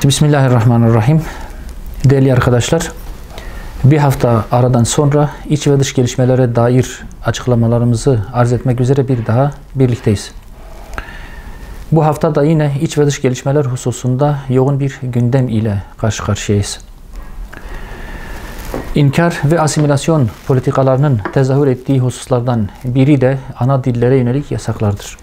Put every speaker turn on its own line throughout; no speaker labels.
Bismillahirrahmanirrahim. Değerli arkadaşlar, bir hafta aradan sonra iç ve dış gelişmelere dair açıklamalarımızı arz etmek üzere bir daha birlikteyiz. Bu hafta da yine iç ve dış gelişmeler hususunda yoğun bir gündem ile karşı karşıyayız. İnkar ve asimilasyon politikalarının tezahür ettiği hususlardan biri de ana dillere yönelik yasaklardır.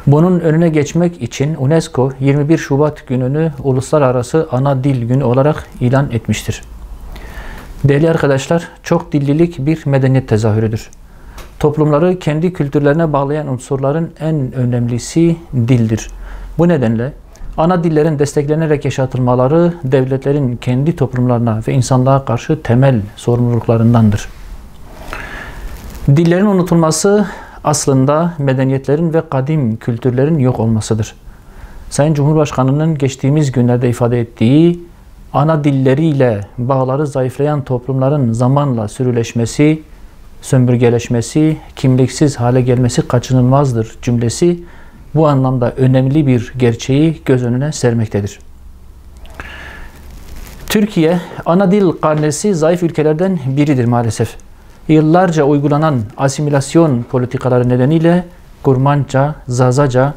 Bunun önüne geçmek için UNESCO 21 Şubat gününü Uluslararası Ana Dil Günü olarak ilan etmiştir. Değerli arkadaşlar, çok dillilik bir medeniyet tezahürüdür. Toplumları kendi kültürlerine bağlayan unsurların en önemlisi dildir. Bu nedenle ana dillerin desteklenerek yaşatılmaları devletlerin kendi toplumlarına ve insanlığa karşı temel sorumluluklarındandır. Dillerin unutulması aslında medeniyetlerin ve kadim kültürlerin yok olmasıdır. Sayın Cumhurbaşkanı'nın geçtiğimiz günlerde ifade ettiği ana dilleriyle bağları zayıflayan toplumların zamanla sürüleşmesi, sömürgeleşmesi, kimliksiz hale gelmesi kaçınılmazdır cümlesi bu anlamda önemli bir gerçeği göz önüne sermektedir. Türkiye, ana dil karnesi zayıf ülkelerden biridir maalesef. Yıllarca uygulanan asimilasyon politikaları nedeniyle Kurmanca, Zazaca,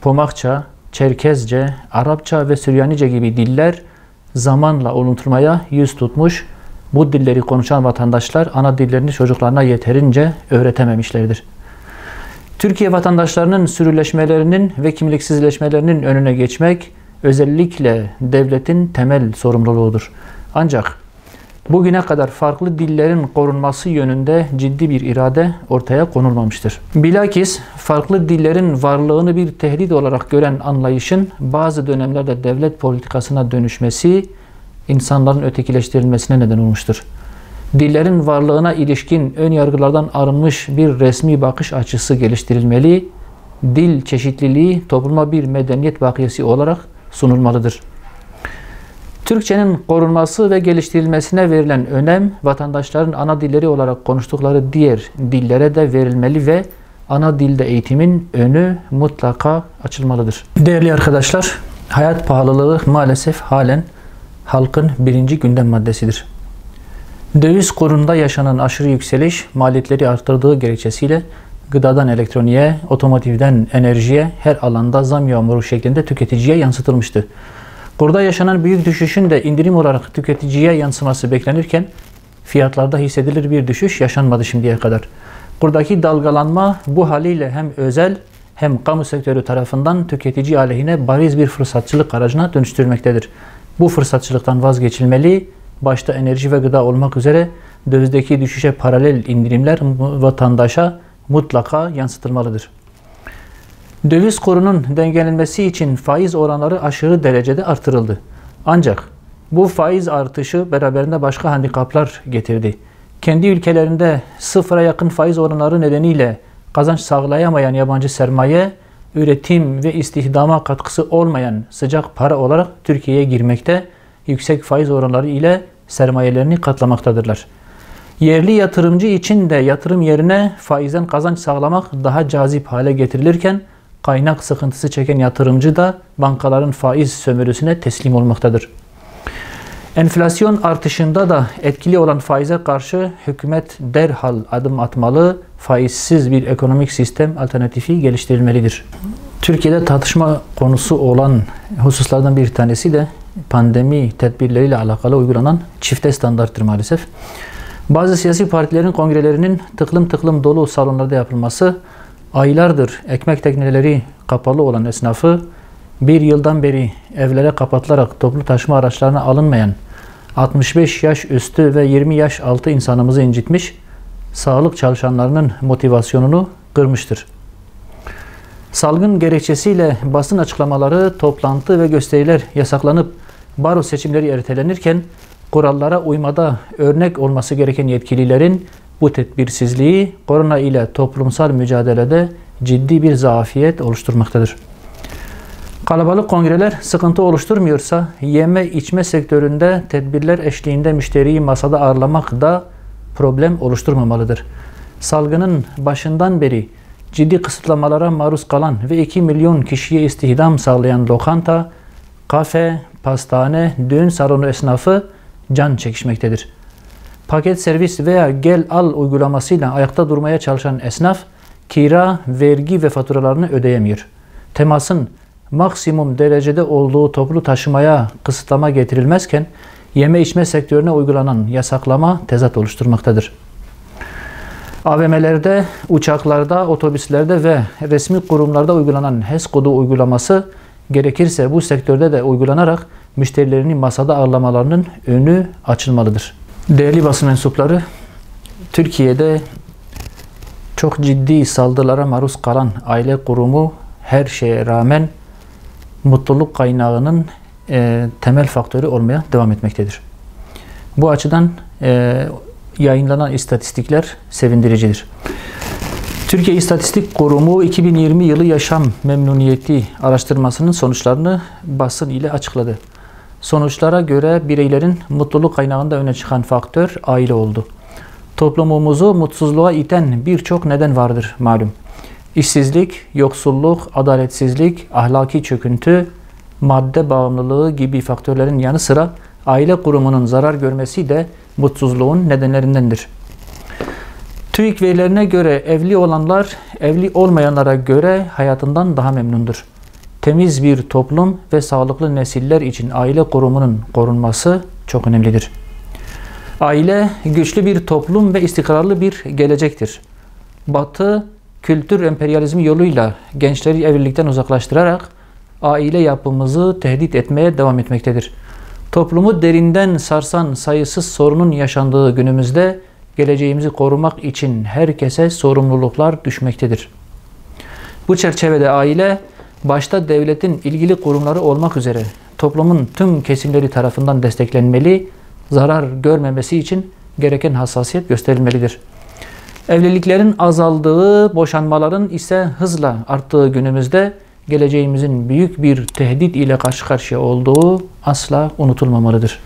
Pomakça, Çerkezce, Arapça ve Süryanice gibi diller zamanla unutulmaya yüz tutmuş, bu dilleri konuşan vatandaşlar ana dillerini çocuklarına yeterince öğretememişlerdir. Türkiye vatandaşlarının sürüleşmelerinin ve kimliksizleşmelerinin önüne geçmek özellikle devletin temel sorumluluğudur. Ancak bugüne kadar farklı dillerin korunması yönünde ciddi bir irade ortaya konulmamıştır. Bilakis farklı dillerin varlığını bir tehdit olarak gören anlayışın bazı dönemlerde devlet politikasına dönüşmesi insanların ötekileştirilmesine neden olmuştur. Dillerin varlığına ilişkin ön yargılardan arınmış bir resmi bakış açısı geliştirilmeli, dil çeşitliliği topluma bir medeniyet bakiyesi olarak sunulmalıdır. Türkçenin korunması ve geliştirilmesine verilen önem, vatandaşların ana dilleri olarak konuştukları diğer dillere de verilmeli ve ana dilde eğitimin önü mutlaka açılmalıdır. Değerli arkadaşlar, hayat pahalılığı maalesef halen halkın birinci gündem maddesidir. Döviz kurunda yaşanan aşırı yükseliş, maliyetleri arttırdığı gerekçesiyle gıdadan elektroniğe, otomotivden enerjiye her alanda zam yağmuru şeklinde tüketiciye yansıtılmıştı. Burada yaşanan büyük düşüşün de indirim olarak tüketiciye yansıması beklenirken fiyatlarda hissedilir bir düşüş yaşanmadı şimdiye kadar. Buradaki dalgalanma bu haliyle hem özel hem kamu sektörü tarafından tüketici aleyhine bariz bir fırsatçılık aracına dönüştürmektedir. Bu fırsatçılıktan vazgeçilmeli, başta enerji ve gıda olmak üzere dövizdeki düşüşe paralel indirimler vatandaşa mutlaka yansıtılmalıdır. Döviz kurunun dengelenmesi için faiz oranları aşırı derecede artırıldı. Ancak bu faiz artışı beraberinde başka handikaplar getirdi. Kendi ülkelerinde sıfıra yakın faiz oranları nedeniyle kazanç sağlayamayan yabancı sermaye, üretim ve istihdama katkısı olmayan sıcak para olarak Türkiye'ye girmekte, yüksek faiz oranları ile sermayelerini katlamaktadırlar. Yerli yatırımcı için de yatırım yerine faizden kazanç sağlamak daha cazip hale getirilirken, kaynak sıkıntısı çeken yatırımcı da bankaların faiz sömürüsüne teslim olmaktadır. Enflasyon artışında da etkili olan faize karşı hükümet derhal adım atmalı, faizsiz bir ekonomik sistem alternatifi geliştirilmelidir. Türkiye'de tartışma konusu olan hususlardan bir tanesi de pandemi tedbirleriyle alakalı uygulanan çifte standarttır maalesef. Bazı siyasi partilerin kongrelerinin tıklım tıklım dolu salonlarda yapılması, aylardır ekmek tekneleri kapalı olan esnafı, bir yıldan beri evlere kapatılarak toplu taşıma araçlarına alınmayan 65 yaş üstü ve 20 yaş altı insanımızı incitmiş, sağlık çalışanlarının motivasyonunu kırmıştır. Salgın gerekçesiyle basın açıklamaları, toplantı ve gösteriler yasaklanıp baro seçimleri ertelenirken, kurallara uymada örnek olması gereken yetkililerin bu tedbirsizliği korona ile toplumsal mücadelede ciddi bir zafiyet oluşturmaktadır. Kalabalık kongreler sıkıntı oluşturmuyorsa yeme içme sektöründe tedbirler eşliğinde müşteriyi masada ağırlamak da problem oluşturmamalıdır. Salgının başından beri ciddi kısıtlamalara maruz kalan ve 2 milyon kişiye istihdam sağlayan lokanta, kafe, pastane, düğün salonu esnafı can çekişmektedir. Paket servis veya gel al uygulamasıyla ayakta durmaya çalışan esnaf kira, vergi ve faturalarını ödeyemiyor. Temasın maksimum derecede olduğu toplu taşımaya kısıtlama getirilmezken yeme içme sektörüne uygulanan yasaklama tezat oluşturmaktadır. AVM'lerde, uçaklarda, otobüslerde ve resmi kurumlarda uygulanan HES kodu uygulaması gerekirse bu sektörde de uygulanarak müşterilerini masada ağırlamalarının önü açılmalıdır. Değerli basın mensupları, Türkiye'de çok ciddi saldırılara maruz kalan aile kurumu her şeye rağmen mutluluk kaynağının temel faktörü olmaya devam etmektedir. Bu açıdan yayınlanan istatistikler sevindiricidir. Türkiye İstatistik Kurumu 2020 yılı yaşam memnuniyeti araştırmasının sonuçlarını basın ile açıkladı. Sonuçlara göre bireylerin mutluluk kaynağında öne çıkan faktör aile oldu. Toplumumuzu mutsuzluğa iten birçok neden vardır malum. İşsizlik, yoksulluk, adaletsizlik, ahlaki çöküntü, madde bağımlılığı gibi faktörlerin yanı sıra aile kurumunun zarar görmesi de mutsuzluğun nedenlerindendir. TÜİK verilerine göre evli olanlar evli olmayanlara göre hayatından daha memnundur. Temiz bir toplum ve sağlıklı nesiller için aile kurumunun korunması çok önemlidir. Aile güçlü bir toplum ve istikrarlı bir gelecektir. Batı kültür emperyalizmi yoluyla gençleri evlilikten uzaklaştırarak aile yapımızı tehdit etmeye devam etmektedir. Toplumu derinden sarsan sayısız sorunun yaşandığı günümüzde geleceğimizi korumak için herkese sorumluluklar düşmektedir. Bu çerçevede aile, başta devletin ilgili kurumları olmak üzere toplumun tüm kesimleri tarafından desteklenmeli, zarar görmemesi için gereken hassasiyet gösterilmelidir. Evliliklerin azaldığı, boşanmaların ise hızla arttığı günümüzde geleceğimizin büyük bir tehdit ile karşı karşıya olduğu asla unutulmamalıdır.